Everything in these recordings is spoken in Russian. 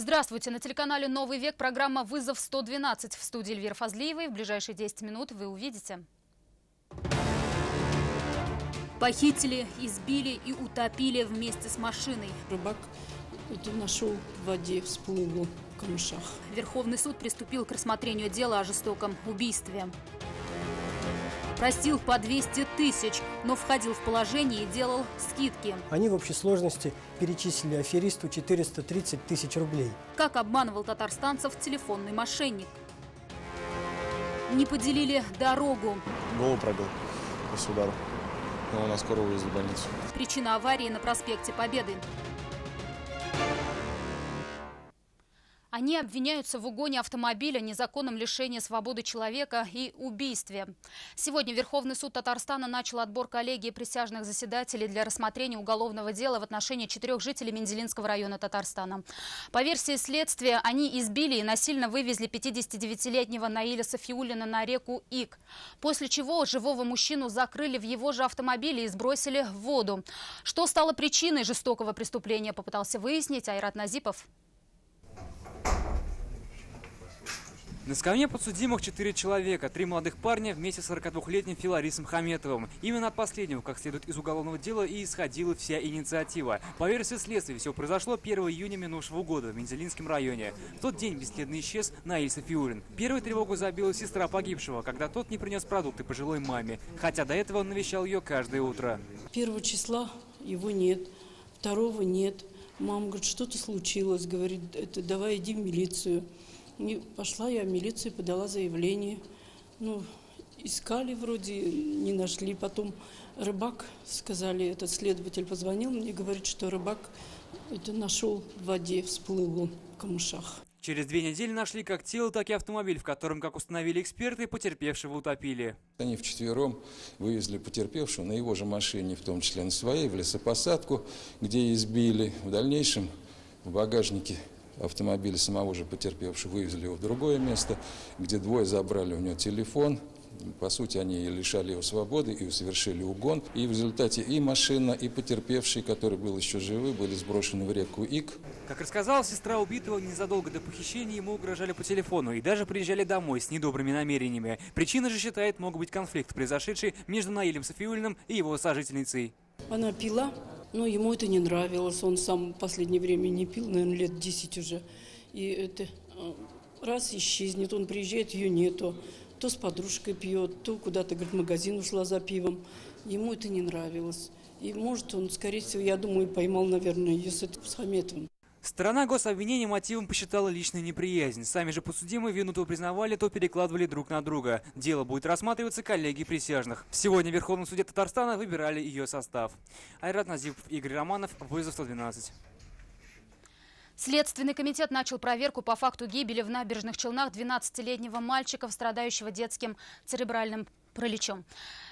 Здравствуйте! На телеканале «Новый век» программа «Вызов 112». В студии Эльвиры Фазлиевой. В ближайшие 10 минут вы увидите. Похитили, избили и утопили вместе с машиной. Рыбак нашел в воде, всплыл в камышах. Верховный суд приступил к рассмотрению дела о жестоком убийстве. Просил по 200 тысяч, но входил в положение и делал скидки. Они в общей сложности перечислили аферисту 430 тысяч рублей. Как обманывал татарстанцев телефонный мошенник. Не поделили дорогу. Голову пробил после удара. Но нас скоро увезли в больницу. Причина аварии на проспекте Победы. Они обвиняются в угоне автомобиля, незаконном лишении свободы человека и убийстве. Сегодня Верховный суд Татарстана начал отбор коллегии присяжных заседателей для рассмотрения уголовного дела в отношении 4 жителей Менделинского района Татарстана. По версии следствия, они избили и насильно вывезли 59-летнего Наиля Сафиуллина на реку Ик. После чего живого мужчину закрыли в его же автомобиле и сбросили в воду. Что стало причиной жестокого преступления, попытался выяснить Айрат Назипов. На скамье подсудимых 4 человека, 3 молодых парня вместе с 42-летним Филарисом Хаметовым. Именно от последнего, как следует из уголовного дела, и исходила вся инициатива. По версии следствия, все произошло 1 июня минувшего года в Менделинском районе. В тот день бесследно исчез Наиль Сафиуллин. Первую тревогу забила сестра погибшего, когда тот не принес продукты пожилой маме, хотя до этого он навещал ее каждое утро. 1 числа его нет, 2 нет. Мама говорит, что-то случилось, говорит, давай иди в милицию. И пошла я в милицию, подала заявление. Искали вроде, не нашли. Потом рыбак, сказали, этот следователь позвонил мне, говорит, что рыбак нашел в воде, всплыл он в камышах. Через 2 недели нашли как тело, так и автомобиль, в котором, как установили эксперты, потерпевшего утопили. Они вчетвером вывезли потерпевшего на его же машине, в том числе на своей, в лесопосадку, где избили. В дальнейшем в багажнике автомобиля самого же потерпевшего вывезли его в другое место, где двое забрали у него телефон. По сути, они лишали его свободы и совершили угон. И в результате и машина, и потерпевший, который был еще живой, были сброшены в реку Ик. Как рассказала сестра убитого, незадолго до похищения ему угрожали по телефону и даже приезжали домой с недобрыми намерениями. Причиной же, считает, мог быть конфликт, произошедший между Наилем Сафиуллиным и его сожительницей. Она пила, но ему это не нравилось. Он сам в последнее время не пил, наверное, лет 10 уже. И раз исчезнет, он приезжает, ее нету. То с подружкой пьет, то куда-то, говорит, в магазин ушла за пивом. Ему это не нравилось. И, может, он, скорее всего, я думаю, поймал, наверное, ее с Хаметовым. Сторона гособвинения мотивом посчитала личную неприязнь. Сами же подсудимые вину то признавали, то перекладывали друг на друга. Дело будет рассматриваться коллегией присяжных. Сегодня в Верховном суде Татарстана выбирали ее состав. Айрат Назипов, Игорь Романов, Вызов 112. Следственный комитет начал проверку по факту гибели в Набережных Челнах 12-летнего мальчика, страдающего детским церебральным параличом.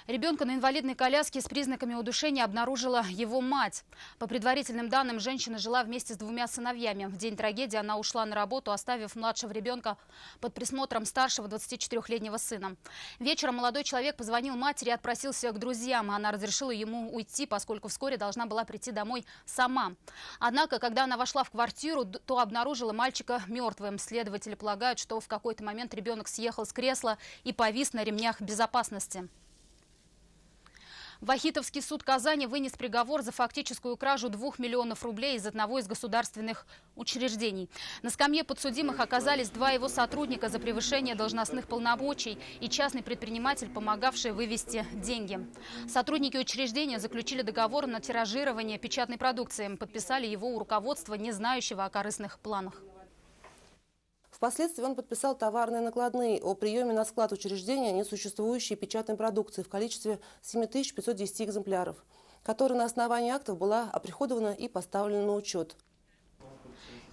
Ребенка на инвалидной коляске с признаками удушения обнаружила его мать. По предварительным данным, женщина жила вместе с 2 сыновьями. В день трагедии она ушла на работу, оставив младшего ребенка под присмотром старшего 24-летнего сына. Вечером молодой человек позвонил матери и отпросился к друзьям. Она разрешила ему уйти, поскольку вскоре должна была прийти домой сама. Однако, когда она вошла в квартиру, то обнаружила мальчика мертвым. Следователи полагают, что в какой-то момент ребенок съехал с кресла и повис на ремнях безопасности. Вахитовский суд Казани вынес приговор за фактическую кражу 2 миллионов рублей из одного из государственных учреждений. На скамье подсудимых оказались 2 его сотрудника за превышение должностных полномочий и частный предприниматель, помогавший вывести деньги. Сотрудники учреждения заключили договор на тиражирование печатной продукции. Подписали его у руководства, не знающего о корыстных планах. Впоследствии он подписал товарные накладные о приеме на склад учреждения несуществующей печатной продукции в количестве 7510 экземпляров, которая на основании актов была оприходована и поставлена на учет.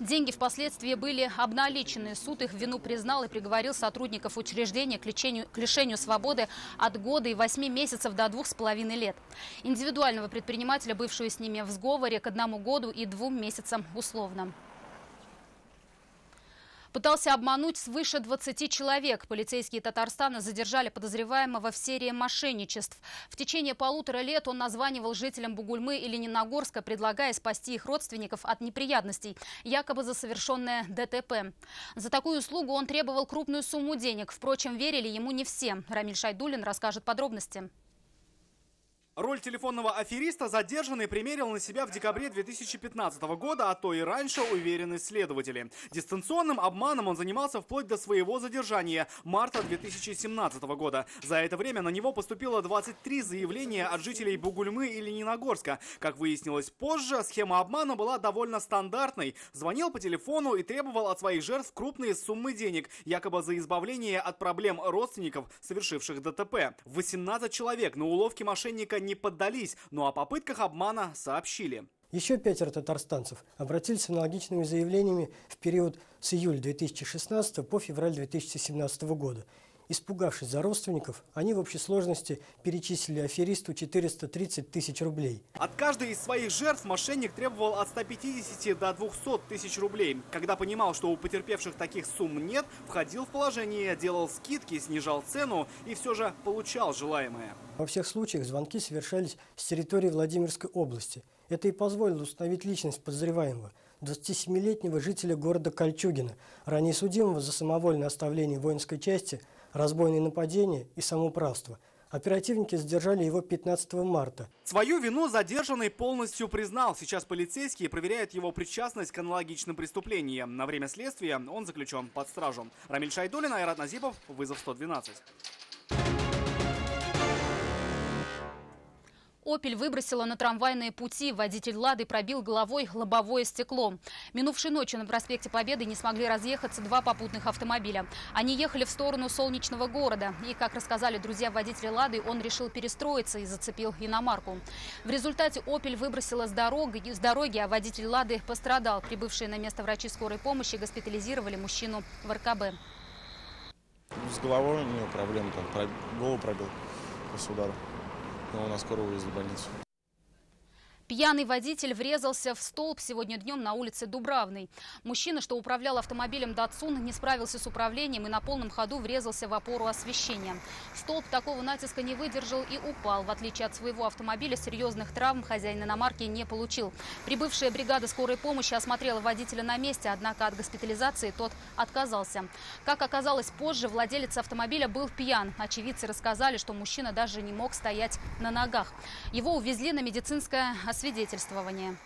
Деньги впоследствии были обналичены. Суд их вину признал и приговорил сотрудников учреждения к лишению свободы от года и 8 месяцев до 2,5 лет. Индивидуального предпринимателя, бывшего с ними в сговоре, к 1 году и 2 месяцам условно. Пытался обмануть свыше 20 человек. Полицейские Татарстана задержали подозреваемого в серии мошенничеств. В течение 1,5 лет он названивал жителям Бугульмы и Лениногорска, предлагая спасти их родственников от неприятностей, якобы за совершенное ДТП. За такую услугу он требовал крупную сумму денег. Впрочем, верили ему не все. Рамиль Шайдуллин расскажет подробности. Роль телефонного афериста задержанный примерил на себя в декабре 2015 года, а то и раньше, уверены следователи. Дистанционным обманом он занимался вплоть до своего задержания марта 2017 года. За это время на него поступило 23 заявления от жителей Бугульмы и Лениногорска. Как выяснилось позже, схема обмана была довольно стандартной. Звонил по телефону и требовал от своих жертв крупные суммы денег, якобы за избавление от проблем родственников, совершивших ДТП. 18 человек на уловки мошенника не поддались, но о попытках обмана сообщили. Еще 5 татарстанцев обратились с аналогичными заявлениями в период с июля 2016 по февраль 2017 года. Испугавшись за родственников, они в общей сложности перечислили аферисту 430 тысяч рублей. От каждой из своих жертв мошенник требовал от 150 до 200 тысяч рублей. Когда понимал, что у потерпевших таких сумм нет, входил в положение, делал скидки, снижал цену и все же получал желаемое. Во всех случаях звонки совершались с территории Владимирской области. Это и позволило установить личность подозреваемого, 27-летнего жителя города Кольчугино, ранее судимого за самовольное оставление воинской части, разбойные нападения и самоуправство. Оперативники задержали его 15 марта. Свою вину задержанный полностью признал. Сейчас полицейские проверяют его причастность к аналогичным преступлениям. На время следствия он заключен под стражу. Рамиль Шайдуллин, Айрат Назипов, вызов 112. «Опель» выбросила на трамвайные пути. Водитель «Лады» пробил головой лобовое стекло. Минувшей ночью на проспекте Победы не смогли разъехаться 2 попутных автомобиля. Они ехали в сторону Солнечного города. И, как рассказали друзья водителя «Лады», он решил перестроиться и зацепил иномарку. В результате «Опель» выбросила с дороги, а водитель «Лады» пострадал. Прибывшие на место врачи скорой помощи госпитализировали мужчину в РКБ. С головой у него проблемы, там голову пробил после удара. Его на скорую увезли в больницу. Пьяный водитель врезался в столб сегодня днем на улице Дубравной. Мужчина, что управлял автомобилем «Датсун», не справился с управлением и на полном ходу врезался в опору освещения. Столб такого натиска не выдержал и упал. В отличие от своего автомобиля, серьезных травм хозяин иномарки не получил. Прибывшая бригада скорой помощи осмотрела водителя на месте, однако от госпитализации тот отказался. Как оказалось позже, владелец автомобиля был пьян. Очевидцы рассказали, что мужчина даже не мог стоять на ногах. Его увезли на медицинское освидетельствование.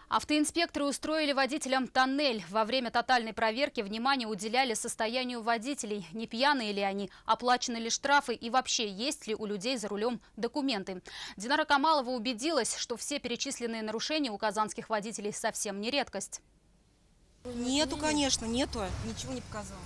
Автоинспекторы устроили водителям тоннель. Во время тотальной проверки внимание уделяли состоянию водителей. Не пьяные ли они, оплачены ли штрафы и вообще есть ли у людей за рулем документы. Динара Камалова убедилась, что все перечисленные нарушения у казанских водителей совсем не редкость. Нету, конечно, нету. Ничего не показала.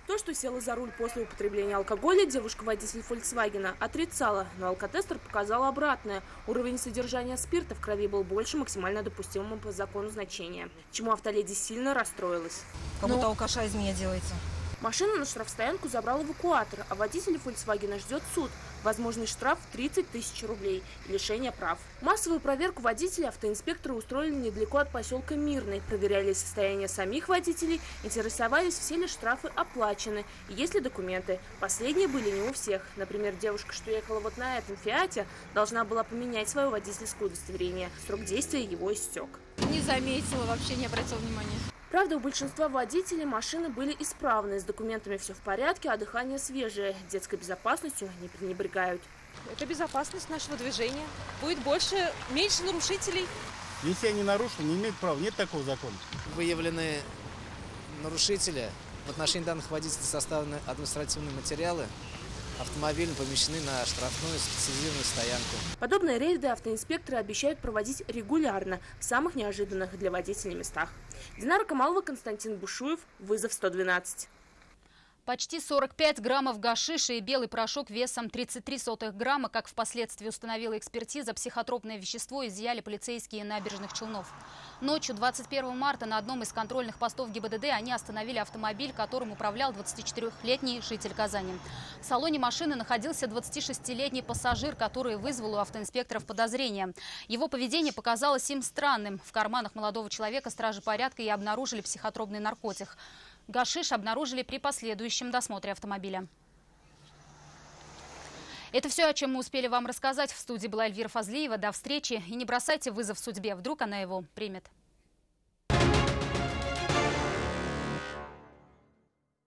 То, что села за руль после употребления алкоголя, девушка-водитель «Фольксвагена» отрицала, но алкотестер показал обратное. Уровень содержания спирта в крови был больше максимально допустимого по закону значения, чему автоледи сильно расстроилась. Как будто алкаша из меня делается. Машину на штрафстоянку забрал эвакуатор, а водителя «Фольксвагена» ждет суд. Возможный штраф в 30 тысяч рублей и лишение прав. Массовую проверку водителей автоинспекторы устроили недалеко от поселка Мирный. Проверяли состояние самих водителей, интересовались, все ли штрафы оплачены и есть ли документы. Последние были не у всех. Например, девушка, что ехала вот на этом «Фиате», должна была поменять свое водительское удостоверение. Срок действия его истек. Не заметила, вообще не обратила внимания. Правда, у большинства водителей машины были исправны, с документами все в порядке, а дыхание свежее. Детской безопасностью не пренебрегают. Это безопасность нашего движения. Будет меньше нарушителей. Если они нарушили, не имеют права, нет такого закона. Выявлены нарушители, в отношении данных водителей составлены административные материалы. Автомобили помещены на штрафную специализированную стоянку. Подобные рейды автоинспекторы обещают проводить регулярно в самых неожиданных для водителей местах. Динара Камалова, Константин Бушуев, вызов 112. Почти 45 граммов гашиша и белый порошок весом 33 грамма, как впоследствии установила экспертиза, психотропное вещество изъяли полицейские набережных Челнов. Ночью 21 марта на одном из контрольных постов ГИБДД они остановили автомобиль, которым управлял 24-летний житель Казани. В салоне машины находился 26-летний пассажир, который вызвал у автоинспекторов подозрения. Его поведение показалось им странным. В карманах молодого человека стражи порядка и обнаружили психотропный наркотик. Гашиш обнаружили при последующем досмотре автомобиля. Это все, о чем мы успели вам рассказать. В студии была Эльвира Фазлиева. До встречи. И не бросайте вызов судьбе. Вдруг она его примет.